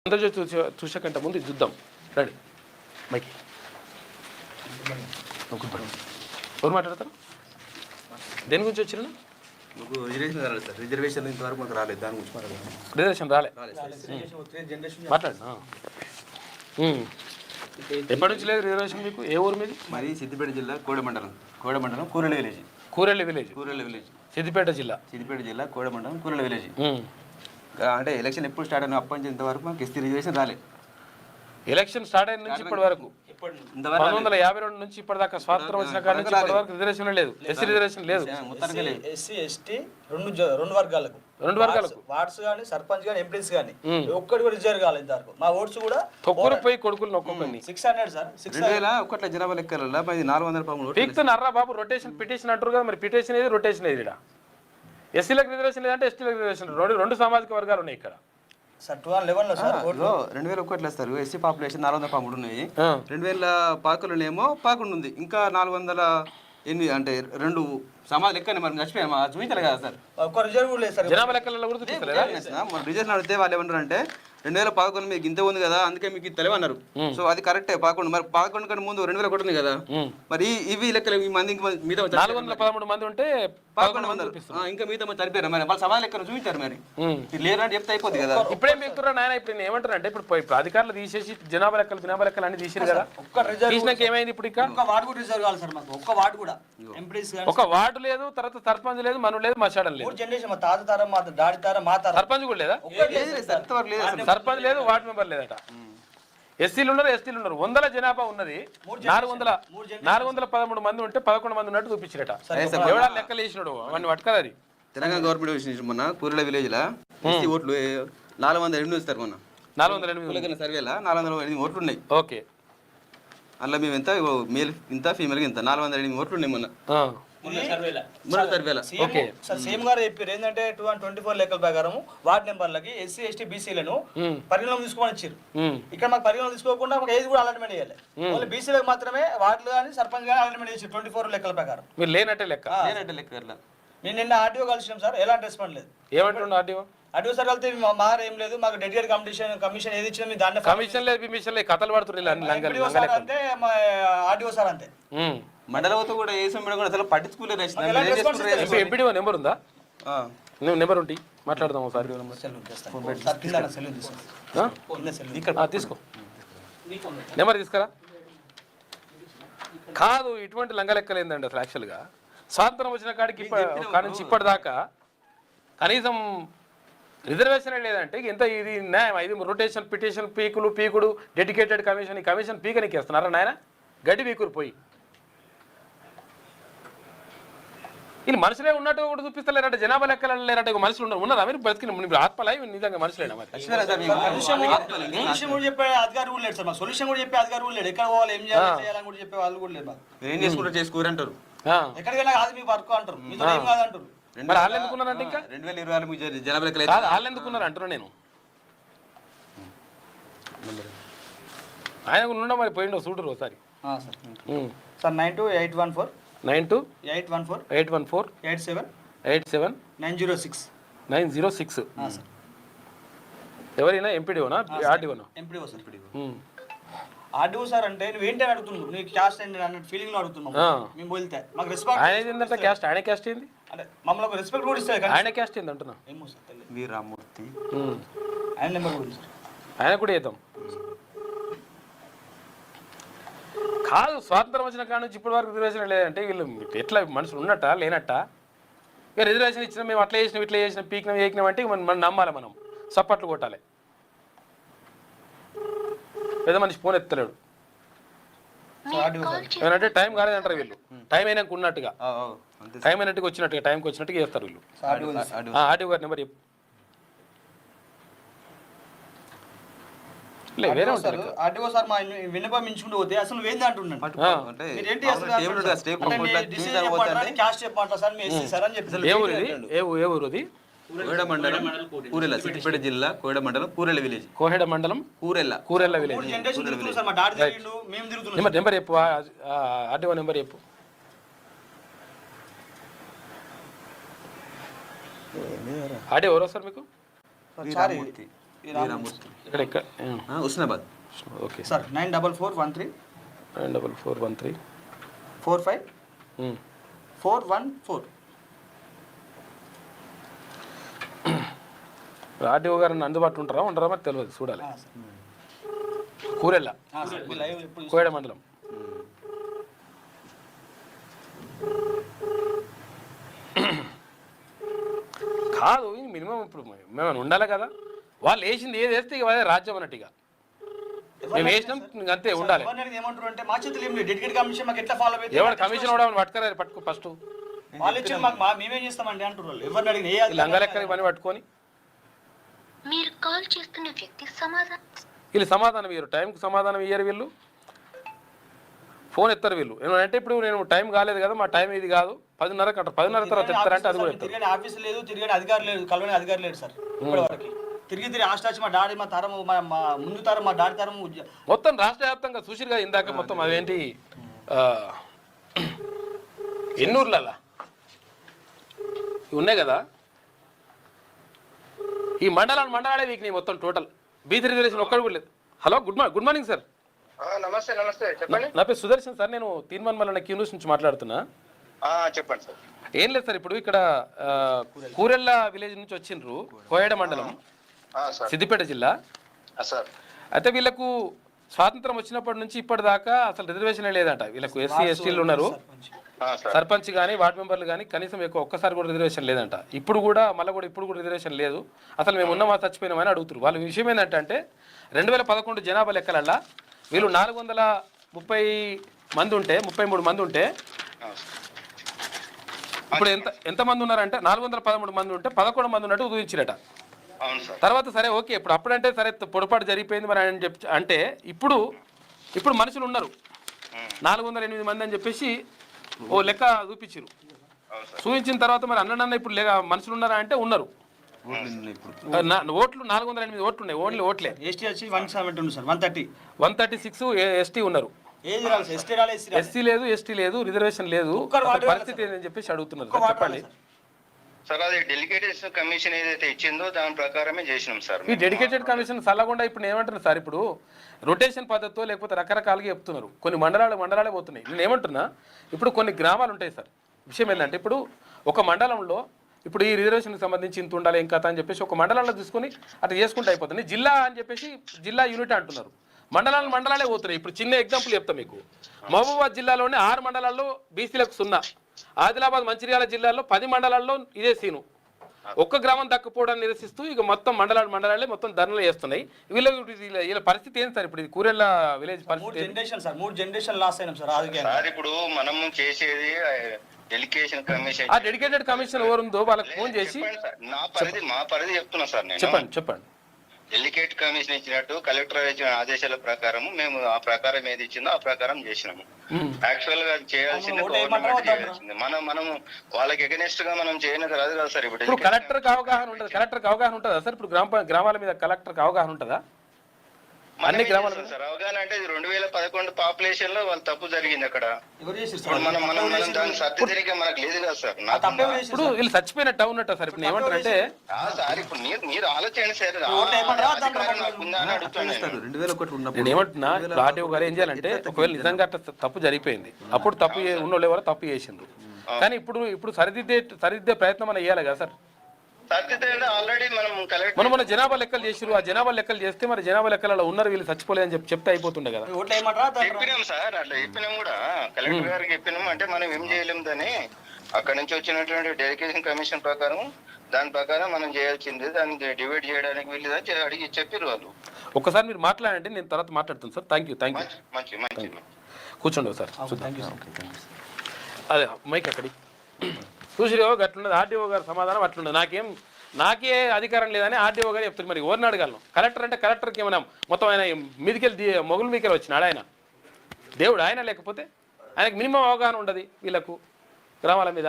ఆంధ్రజ్యోతి చూసే కంటే ముందు ఇది చూద్దాం రండి మైకి ఎవరు మాట్లాడతారు దేని గురించి వచ్చిన మీకు రిజర్వేషన్ రాలేదు సార్. రిజర్వేషన్ ఇంతవరకు మాకు రాలేదు. దాని గురించి రిజర్వేషన్ రాలే మాట్లాడు ఎప్పటి నుంచి లేదు రిజర్వేషన్ మీకు? ఏ ఊరు మీది? మరి సిద్దిపేట జిల్లా కోడమండలం కూరెళ్ళ విలేజ్. కూరెళ్ళ విలేజ్ సిద్దిపేట జిల్లా కోడమండలం కూరెళ్ళ విలేజ్. అంటే ఎలక్షన్ ఎప్పుడు స్టార్ట్ అయినా అప్పటి నుంచి ఇంతవరకు మాకు ఎస్టీ రిజర్వేషన్ రాలేదు. ఎలక్షన్ స్టార్ట్ అయిన నుంచి ఇప్పటి వరకు 1952 నుంచి ఇప్పటిదాకా స్వాతంత్రం వచ్చిన కాడ నుంచి ఇప్పటి వరకు రిజర్వేషన్ లేదు. ఎస్సీ రిజర్వేషన్ లేదు. ఎస్సీ ఎస్టీ రెండు వర్గాలకు వార్డ్స్ కానీ సర్పంచ్ కానీ ఎంపీస్ కానీ ఒక్కటి కూడా రిజర్వ్ కాలేదు ఇంతవరకు. మా ఓట్స్ కూడా ఒక్కరు పోయి కొడుకులు ఒక్కొక్కరిని 600 సార్. 2001 జనాభా లెక్కలలో 413 పీక్తున్నారా బాబు? రొటేషన్ పిటిషన్ అంటారు కదా, మరి పిటిషన్ ఏది రొటేషన్ ఏది? ఇక్కడ ఎస్సీలకు రిజర్వేషన్ లేదంటే ఎస్టీలకు రిజర్వేషన్. రెండు సామాజిక వర్గాలు ఉన్నాయి ఇక్కడ. 2001 వేస్తారు. ఎస్సీ పాపులేషన్ 413 ఉన్నాయి. 2011 ఏమో 11 ఉంది. ఇంకా 408 అంటే రెండు సమాజ లెక్క మరి మర్చిపోయాం. చూపించాలి కదా సార్. ఒక్క రిజర్వ్ లేదు సార్. జనాభా లెక్కలలో కూడా చూపిస్తలేదా? రిజర్వ్ అడిగితే వాళ్ళు ఏమంటారు అంటే 2011 మీకు ఇంత ఉంది కదా అందుకే మీకు తెలివి అన్నారు. సో అది కరెక్టే. 11 మరి 11 కంటే ముందు 2001 ఉంది కదా. మరి ఇవి లెక్కలు ఈ మంది మీద 413 మంది ఉంటే 11 మంది ఇంకా మిగతా మంది చనిపోయారు. మరి వాళ్ళ సమాజ లెక్కలు చూపించారు. మరి లేదంటే చెప్తే అయిపోద్ది కదా. ఇప్పుడేం చెప్తున్నా నాయన? ఇప్పుడు నేను ఏమంటారు అంటే ఇప్పుడు అధికారులు తీసేసి జనాభా లెక్కలు అన్ని తీసారు కదా. తీసినాక ఏమైంది? ఇప్పుడు ఇంకా ఒక వార్డు లేదు, తర్వాత సర్పంచ్ లేదు, మనం లేదు, మసాడం లేదు, సర్పంచ్ కూడా లేదా, సర్పంచ్ లేదు, వార్డు మెంబర్ లేదట. ఎస్సీలు ఉన్నారు, ఎస్టీలు ఉన్నారు. 100 జనాభా ఉన్నది. 413 మంది ఉంటే 11 మంది ఉన్నట్టు చూపించారట. ఎవడా లెక్కలు వేసినాడు వాడిని పట్టుకదా? అది తెలంగాణ గవర్నమెంట్ మొన్న కూరల విలేజ్ లా ఎస్సీ ఓట్లు 408 ఇస్తారు. మొన్న 408 సర్వేలా 408 ఓట్లు ఉన్నాయి. ఓకే. అలా మేము ఎంత మేల్ ఇంత ఫీమేల్ ఇంత 408 ఓట్లు ఉన్నాయి మొన్న సర్వేలా. సీఎం గారు చెప్పారు ఏంటంటే 2024 లెక్కల ప్రకారం వార్డు నెంబర్లకి ఎస్సీ ఎస్టీ బీసీలను పరిగణలో తీసుకోమని ఇచ్చారు. ఇక్కడ మాకు పరిగణలో తీసుకోకుండా మాకు ఏది కూడా అలాట్మెంట్ చేయాలి. ఓన్లీ బీసీలకు మాత్రమే వార్డులు కానీ సర్పంచ్ కానీ అలాట్మెంట్ చేసి 24 లెక్కల ప్రకారం. మీరు లేనట్టే లెక్క. నేను నిన్న ఆర్టీఓ కలిసినాం సార్. ఎలాంటి రెస్పాండ్ లేదు. ఏమంటుండే ఆర్టీఓ? అటు సార్ కలితే మారు ఏం లేదు, మాకు డెడికేట్ కమిషన్ ఏది ఇచ్చినా మీ దాన్ని కమిషన్ లేదు, కమిషన్ లేదు, కథలు పడుతున్నాయి అంటే ఆర్టీఓ సార్ అంతే. మండలంతో కూడా కూడా అసలు పట్టించుకోలేదు. ఎంపీడీఓ నెంబర్ ఉందా? నెంబర్ ఉంటే మాట్లాడదాం ఒకసారి. తీసుకో, నెంబర్ తీసుకురా. కాదు, ఇటువంటి లంగ లెక్కలు ఏందండి అసలు? యాక్చువల్గా స్వాతంత్రం వచ్చిన కాడికి కాడి నుంచి ఇప్పటిదాకా కనీసం రిజర్వేషన్ లేదంటే ఎంత ఇది న్యాయం? ఇది రొటేషన్ పిటిషన్ పీకుడు డెడికేటెడ్ కమిషన్. ఈ కమిషన్ పీకనికి ఇస్తున్నారా నాయన? గడ్డి పీకురు పోయి వీళ్ళు మనుషులే ఉన్నట్టు కూడా చూపిస్తలేరంటే, జనాభా లెక్కలు లేరంటే మనుషులు ఉన్నారా? మీరు బ్రతికిన ఆత్మలై నిజంగా మనుషులేనా? మరి సొల్యూషన్ కూడా చెప్పే అధికారి కూడా లేడు సార్. మా సొల్యూషన్ కూడా చెప్పే అధికారి కూడా లేడు. ఎక్కడ పోవాలి, ఏం చేయాలని కూడా చెప్పే వాళ్ళు కూడా లేదు. ఏం చేసుకుంటారు చేసుకోరు అంటారు. ఎక్కడికైనా కాదు మీ వర్క్ అంటారు, మీతో ఏం కాదంటారు. మరి వాళ్ళు ఎందుకున్నారంటే ఇంకా 2024 జనాభా లెక్కలు వాళ్ళు ఎందుకున్నారు అంటున్నా నేను. ఆయన ఉండడం మరి పోయిండో చూడరు ఒకసారి. సార్ 92814814 87 ఎవరైనా ఎంపీడీఓనా ఆర్డీఓనా? MPDO sir. ఆర్డీఓ సార్ అంటే నువ్వు ఏంటని అడుగుతున్నావు, నీకు క్యాస్ట్ ఏంటి అన్న ఫీలింగ్ లో అడుగుతున్నావు. మేము వెళ్తే మాకు రెస్పెక్ట్. ఆయన ఏంటంటే క్యాస్ట్, ఆయన క్యాస్ట్ ఏంది? అంటే మమ్మల్ని ఒక రెస్పెక్ట్ కూడా ఇస్తారు. ఆయన క్యాస్ట్ ఏంది అంటున్నా? ఏమో సార్ తెలియదు. వీరరామూర్తి ఆయన నెంబర్ కూడా సార్. ఆయన కూడా వేద్దాం. కాదు, స్వాతంత్రం వచ్చిన కాడ నుంచి ఇప్పటి వరకు రిజర్వేషన్ లేదంటే వీళ్ళు ఎట్లా మనుషులు ఉన్నట్ట లేనట్ట? ఇక రిజర్వేషన్ ఇచ్చినా మేము అట్లా చేసినాం ఇట్లా చేసినాం పీకినాం ఏకినాం అంటే మనం నమ్మాలి, మనం సప్పట్లు కొట్టాలి. పెద్ద మనిషి ఫోన్ ఎత్తలేడు ఏమంటే టైం కాలేదంటారు వీళ్ళు. టైం అయినాక ఉన్నట్టుగా, టైం అయినట్టుగా వచ్చినట్టుగా, టైంకి వచ్చినట్టుగా చేస్తారు వీళ్ళు. ఆర్టీఓ గారి నెంబర్ చెప్పు. వేరే ఉంటారు ఆర్టీఓ సార్. మా విన్నపం మించుకుంటూ పోతే అసలు ఏంది అంటున్నాను. ఏ ఊరు అది? కోహెడ మండలం కూరెల్ల, సిద్దిపేట జిల్లా కోహెడ మండలం కూరెల్ల విలేజ్. కోహెడ మండలం కూరెల్ల విలేజ్. నెంబర్ చెప్పు, ఆర్టీఓ నెంబర్ చెప్పు. ఆర్టీఓ ఎవరు వస్తారు మీకు? ఇక్కడ ఇక్కడ హుస్నాబాద్. Okay sir 94413 94413 45414. ఆర్డీఓ గారు అందుబాటులో ఉంటారా ఉండరా మరి తెలియదు, చూడాలి. కూరెళ్ళ కోయడ మండలం. కాదు మినిమం ఇప్పుడు మేము ఉండాలి కదా, వాళ్ళు వేసింది ఏది వేస్తే ఇక అదే రాజ్యం అన్నట్టుగా మేము వేసినాం అంతే ఉండాలి. ఏమంటారు అంటే మా చేతులు ఏం లేదు, డెడికేట్ కమిషన్ మాకు ఎట్లా ఫాలో అవుతుంది, ఎవరు కమిషన్ కూడా పట్టుకు ఫస్ట్ వాళ్ళు ఇచ్చి మాకు మేమేం చేస్తామండి అంటున్నారు. ఎవరిని అడిగిన లంగలెక్క ఇవన్నీ పట్టుకొని మీరు కాల్ చేస్తున్న వ్యక్తి వీళ్ళు సమాధానం ఇయ్యరు, టైంకి సమాధానం ఇయ్యరు, వీళ్ళు ఫోన్ ఎత్తారు వీళ్ళు. ఏమంటే ఇప్పుడు నేను టైం కాలేదు కదా, మా టైం ఇది కాదు, 10:30 10:30 తర్వాత ఎత్తారంటే అది కూడా ఎత్తారు. తిరిగి ఆఫీస్ లేదు, తిరిగి అధికారులు లేదు, కలవని అధికారులు లేదు సార్ ఇప్పటి వరకు. తిరిగి హాస్టల్ మా డాడీ మా తరము మా ముందు తరం మా డాడీ తరం మొత్తం రాష్ట్ర వ్యాప్తంగా చూసిరు కదా ఇందాక మొత్తం అవేంటి ఎన్నూర్లలా ఉన్నాయి కదా, ఈ మండలాలే వీక్ మొత్తం టోటల్ బీసీ రిజర్వేషన్ ఒక్కడు కూడా లేదు. Hello good morning sir. నమస్తే నమస్తే చెప్పండి. నా పేరు సుదర్శన్ సార్, నేను తీన్మన్మల క్యూన్యూస్ నుంచి మాట్లాడుతున్నా. చెప్పండి సార్. ఏం లేదు సార్, ఇప్పుడు ఇక్కడ కూరెళ్ళ విలేజ్ నుంచి వచ్చిండ్రు, కోయడ మండలం, సిద్దిపేట జిల్లా. అయితే వీళ్ళకు స్వాతంత్రం వచ్చినప్పటి నుంచి ఇప్పటిదాకా అసలు రిజర్వేషన్ లేదంట. వీళ్ళకు ఎస్సీ ఎస్టీలు ఉన్నారు, సర్పంచ్ కానీ వార్డు మెంబర్లు కానీ కనీసం ఒక్కసారి కూడా రిజర్వేషన్ లేదంట. ఇప్పుడు కూడా రిజర్వేషన్ లేదు, అసలు మేము ఉన్నామా చచ్చిపోయినామని అడుగుతారు. వాళ్ళ విషయం ఏంటంటే 2011 జనాభా లెక్కలల్లా వీళ్ళు 430 మంది ఉంటే 33 మంది ఉంటే ఇప్పుడు ఎంతమంది ఉన్నారంటే 413 మంది ఉంటే 11 మంది ఉన్నట్టు ఊహించిరట. తర్వాత సరే ఓకే, అప్పుడంటే సరే పొరపాటు జరిగిపోయింది మరి అని చెప్పి అంటే ఇప్పుడు మనుషులు ఉన్నారు 408 మంది అని చెప్పేసి ఓ లెక్క చూపించారు. చూపించిన తర్వాత మరి అన్న ఇప్పుడు మనుషులు ఉన్నారా అంటే ఉన్నారు. ఓట్లు 408 ఓట్లు ఉన్నాయి, ఓన్లీ ఓట్లే. ఎస్టీ వచ్చి 170 సార్, 136 ఎస్టీ ఉన్నారు. ఎస్సీ లేదు, ఎస్టీ లేదు, రిజర్వేషన్ లేదు. పరిస్థితి ఏంటని చెప్పేసి అడుగుతున్నారు. చెప్పండి సార్. అది డెలిగేటెడ్ కమిషన్ ఏదైతే ఇచ్చిందో దాని ప్రకారమే చేసినాం సార్. ఈ డెడికేటెడ్ కమిషన్ సల్లకుండా ఇప్పుడు ఏమంటున్నారు సార్, ఇప్పుడు రొటేషన్ పద్ధతితో లేకపోతే రకరకాలుగా చెప్తున్నారు. కొన్ని మండలాలే పోతున్నాయి. నేను ఏమంటున్నా, ఇప్పుడు కొన్ని గ్రామాలు ఉంటాయి సార్. విషయం ఏంటంటే ఇప్పుడు ఒక మండలంలో ఇప్పుడు ఈ రిజర్వేషన్కి సంబంధించి ఇంత ఉండాలి ఏం కథ అని చెప్పేసి ఒక మండలంలో తీసుకొని అట్లా చేసుకుంటూ అయిపోతుంది. జిల్లా అని చెప్పేసి జిల్లా యూనిట్ అంటున్నారు, మండలాలే పోతున్నాయి. ఇప్పుడు చిన్న ఎగ్జాంపుల్ చెప్తా మీకు. మహబూబాబాద్ జిల్లాలోనే 6 మండలాల్లో బీసీలకు 0, ఆదిలాబాద్ మంచిర్యాల జిల్లాలో 10 మండలాల్లో ఇదే సీను. ఒక్క గ్రామం దక్కపోవడాన్ని నిరసిస్తూ ఇక మొత్తం మండలాలే మొత్తం ధర్నాలు చేస్తున్నాయి. వీళ్ళ పరిస్థితి ఏంటి సార్? ఇప్పుడు ఇది కూరెళ్ళ విలేజ్ పరిస్థితి 3 జనరేషన్ లాస్ అయినాం సార్. ఇప్పుడు మనం చేసేది కమిషన్. ఆ డెడికేటెడ్ కమిషన్ ఎవరుందో వాళ్ళకి ఫోన్ చేసి మా పరిధి చెప్తున్నా సార్ నేను. చెప్పండి. డెలికేట్ కమిషన్ ఇచ్చినట్టు కలెక్టర్ ఇచ్చిన ఆదేశాల ప్రకారం మేము ఆ ప్రకారం ఏది ఇచ్చిందో ఆ ప్రకారం చేసినాము. యాక్చువల్ గా చేయాల్సింది గవర్నమెంట్ చేయాల్సింది. మనం వాళ్ళకి ఎగనెస్ట్ గా మనం చేయనది రాదు కదా సార్. ఇప్పుడు కలెక్టర్కి అవగాహన ఉంటుందా సార్? ఇప్పుడు గ్రామాల మీద కలెక్టర్కి అవగాహన ఉంటుందా? అన్ని గ్రామాలు సార్ అవగాహన అంటే 2011 పాపులేషన్ లో వాళ్ళు తప్పు జరిగింది అక్కడ. మనం దాన్ని సర్దిరిగా మనకు లేదు కదా సార్. ఇప్పుడు వీళ్ళు చచ్చిపోయినట్టు ఉన్నట్టు సార్. ఇప్పుడు ఏమంటారంటే సార్ ఇప్పుడు మీరు ఆలోచన సార్ నేను ఏమంటున్నా, ఆర్టీఓ గారు ఏం చేయాలంటే ఒకవేళ నిజంగా తప్పు జరిగిపోయింది, అప్పుడు తప్పు ఉన్నోళ్ళు ఎవరో తప్పు చేసిండ్రు, కానీ ఇప్పుడు సరిదిద్దే ప్రయత్నం మనం వేయాలి కదా సార్. మనం మన జనాభా లెక్కలు చేసిరు, ఆ జనాభా లెక్కలు చేస్తే మరి జనాభా లెక్కలలో ఉన్నారు వీళ్ళు చచ్చిపోలేదని చెప్తే అయిపోతుండే కదా. చెప్పినాం సార్, అట్లా చెప్పినాం కూడా కలెక్టర్ గారికి చెప్పినాం. అంటే మనం ఏం చేయలేము దాన్ని, అక్కడ నుంచి వచ్చినటువంటి డెలిగేషన్ కమిషన్ ప్రకారం దాని ప్రకారం మనం చేయాల్సింది, దాన్ని డివైడ్ చేయడానికి వీళ్ళదని అడిగి చెప్పారు వాళ్ళు. ఒక్కసారి మీరు మాట్లాడండి, నేను తర్వాత మాట్లాడుతాను సార్. Thank you. మంచి కూర్చోండి సార్. అదే మైక్ అక్కడి చూసిరో గట్లున్నది. ఆర్డీఓ గారు సమాధానం అట్లున్నది. నాకే అధికారం లేదని ఆర్డీఓ గారు చెప్తారు. మరి ఎవరిని అడగలను? కలెక్టర్ అంటే కలెక్టర్కి ఏమైనా మొత్తం ఆయన మీదికెళ్ళి మొగులు మీకెళ్ళి వచ్చినాడు ఆయన దేవుడు ఆయన, లేకపోతే ఆయనకు మినిమం అవగాహన ఉండదు వీళ్ళకు గ్రామాల మీద.